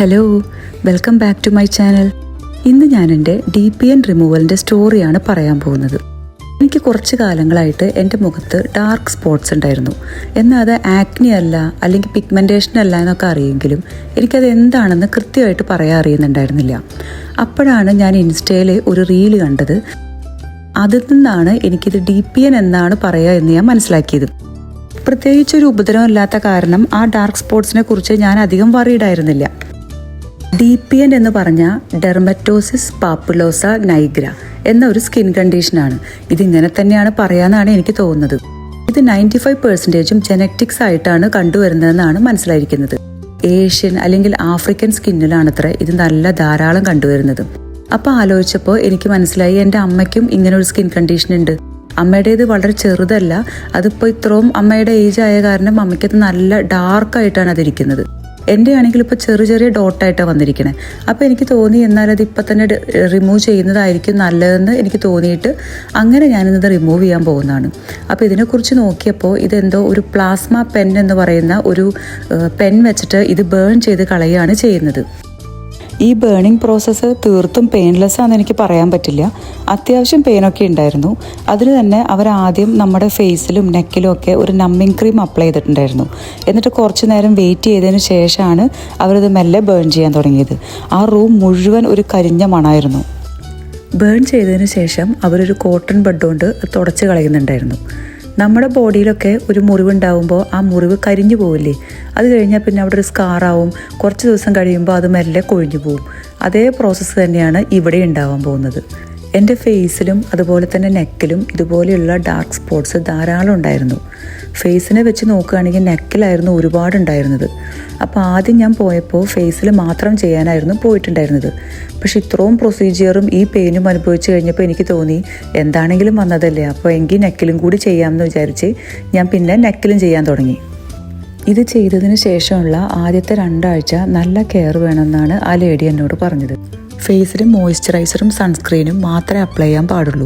Hello, welcome back to my channel. ഇന്ന് ഞാൻ എൻ്റെ DPN റിമൂവലിൻ്റെ സ്റ്റോറിയാണ് പറയാൻ പോകുന്നത്. എനിക്ക് കുറച്ച് കാലങ്ങളായിട്ട് എൻ്റെ മുഖത്ത് ഡാർക്ക് സ്പോട്ട്സ് ഉണ്ടായിരുന്നു. എന്നാൽ അത് ആക്നി അല്ല അല്ലെങ്കിൽ പിഗ്മെൻറ്റേഷൻ അല്ല എന്നൊക്കെ അറിയെങ്കിലും എനിക്കത് എന്താണെന്ന് കൃത്യമായിട്ട് പറയാൻ അറിയുന്നുണ്ടായിരുന്നില്ല. അപ്പോഴാണ് ഞാൻ ഇൻസ്റ്റയിൽ ഒരു റീല് കണ്ടത്. അതിൽ നിന്നാണ് എനിക്കിത് DPN എന്നാണ് പറയുക എന്ന് ഞാൻ മനസ്സിലാക്കിയത്. പ്രത്യേകിച്ചൊരു ഉപദ്രവമില്ലാത്ത കാരണം ആ ഡാർക്ക് സ്പോട്ട്സിനെ കുറിച്ച് ഞാൻ അധികം വറീഡായിരുന്നില്ല. DPN എന്ന് പറഞ്ഞാൽ ഡെർമറ്റോസിസ് പാപ്പുലോസ നൈഗ്ര എന്ന ഒരു സ്കിൻ കണ്ടീഷനാണ്. ഇതിങ്ങനെ തന്നെയാണ് പറയാമെന്നാണ് എനിക്ക് തോന്നുന്നത്. ഇത് 95% ജെനറ്റിക്സ് ആയിട്ടാണ് കണ്ടുവരുന്നതെന്നാണ് മനസ്സിലായിരിക്കുന്നത്. ഏഷ്യൻ അല്ലെങ്കിൽ ആഫ്രിക്കൻ സ്കിന്നിലാണത്രേ ഇത് നല്ല ധാരാളം കണ്ടുവരുന്നത്. അപ്പോൾ ആലോചിച്ചപ്പോൾ എനിക്ക് മനസ്സിലായി എൻ്റെ അമ്മയ്ക്കും ഇങ്ങനെ ഒരു സ്കിൻ കണ്ടീഷൻ ഉണ്ട്. അമ്മയുടേത് വളരെ ചെറുതല്ല, അതിപ്പോൾ ഇത്രയും അമ്മയുടെ ഏജ് ആയ കാരണം അമ്മയ്ക്കത് നല്ല ഡാർക്കായിട്ടാണ് അതിരിക്കുന്നത്. എൻ്റെ ആണെങ്കിൽ ഇപ്പോൾ ചെറിയ ഡോട്ടായിട്ടാണ് വന്നിരിക്കണേ. അപ്പോൾ എനിക്ക് തോന്നി എന്നാൽ അത് ഇപ്പം തന്നെ റിമൂവ് ചെയ്യുന്നതായിരിക്കും നല്ലതെന്ന് എനിക്ക് തോന്നിയിട്ട് അങ്ങനെ ഞാനിത് റിമൂവ് ചെയ്യാൻ പോകുന്നതാണ്. അപ്പോൾ ഇതിനെക്കുറിച്ച് നോക്കിയപ്പോൾ ഇതെന്തോ ഒരു പ്ലാസ്മ പെൻ എന്ന് പറയുന്ന ഒരു പെൻ വെച്ചിട്ട് ഇത് ബേൺ ചെയ്ത് കളയുകയാണ് ചെയ്യുന്നത്. ഈ ബേണിംഗ് പ്രോസസ്സ് തീർത്തും പെയിൻലെസ് ആണെന്ന് എനിക്ക് പറയാൻ പറ്റില്ല. അത്യാവശ്യം പെയിനൊക്കെ ഉണ്ടായിരുന്നു. അതിന് തന്നെ അവരാദ്യം നമ്മുടെ ഫേസിലും നെക്കിലും ഒക്കെ ഒരു നമ്മിങ് ക്രീം അപ്ലൈ ചെയ്തിട്ടുണ്ടായിരുന്നു. എന്നിട്ട് കുറച്ച് നേരം വെയിറ്റ് ചെയ്തതിന് ശേഷമാണ് അവരത് മെല്ലെ ബേൺ ചെയ്യാൻ തുടങ്ങിയത്. ആ റൂം മുഴുവൻ ഒരു കരിഞ്ഞ മണമായിരുന്നു. ബേൺ ചെയ്തതിന് ശേഷം അവരൊരു കോട്ടൺ ബഡ് കൊണ്ട് തുടച്ച് കളയുന്നുണ്ടായിരുന്നു. നമ്മുടെ ബോഡിയിലൊക്കെ ഒരു മുറിവുണ്ടാവുമ്പോൾ ആ മുറിവ് കരിഞ്ഞു പോവില്ലേ, അത് കഴിഞ്ഞാൽ പിന്നെ അവിടെ ഒരു സ്കാറാവും. കുറച്ച് ദിവസം കഴിയുമ്പോൾ അത് മെല്ലെ കൊഴിഞ്ഞു പോവും. അതേ പ്രോസസ്സ് തന്നെയാണ് ഇവിടെ ഉണ്ടാവാൻ പോകുന്നത്. എൻ്റെ ഫേസിലും അതുപോലെ തന്നെ നെക്കിലും ഇതുപോലെയുള്ള ഡാർക്ക് സ്പോട്ട്സ് ധാരാളം ഉണ്ടായിരുന്നു. ഫേസിനെ വെച്ച് നോക്കുകയാണെങ്കിൽ നെക്കിലായിരുന്നു ഒരുപാടുണ്ടായിരുന്നത്. അപ്പോൾ ആദ്യം ഞാൻ പോയപ്പോൾ ഫേസിൽ മാത്രം ചെയ്യാനായിരുന്നു പോയിട്ടുണ്ടായിരുന്നത്. പക്ഷെ ഇത്രയും പ്രൊസീജിയറും ഈ പെയിനും അനുഭവിച്ച് കഴിഞ്ഞപ്പോൾ എനിക്ക് തോന്നി എന്താണെങ്കിലും വന്നതല്ലേ, അപ്പോൾ എങ്കിൽ നെക്കിലും കൂടി ചെയ്യാമെന്ന് വിചാരിച്ച് ഞാൻ പിന്നെ നെക്കിലും ചെയ്യാൻ തുടങ്ങി. ഇത് ചെയ്തതിന് ശേഷമുള്ള ആദ്യത്തെ 2 ആഴ്ച നല്ല കെയർ വേണമെന്നാണ് ആ ലേഡി എന്നോട് പറഞ്ഞത്. ഫേസിൽ മോയ്സ്ചറൈസറും സൺസ്ക്രീനും മാത്രമേ അപ്ലൈ ചെയ്യാൻ പാടുള്ളൂ.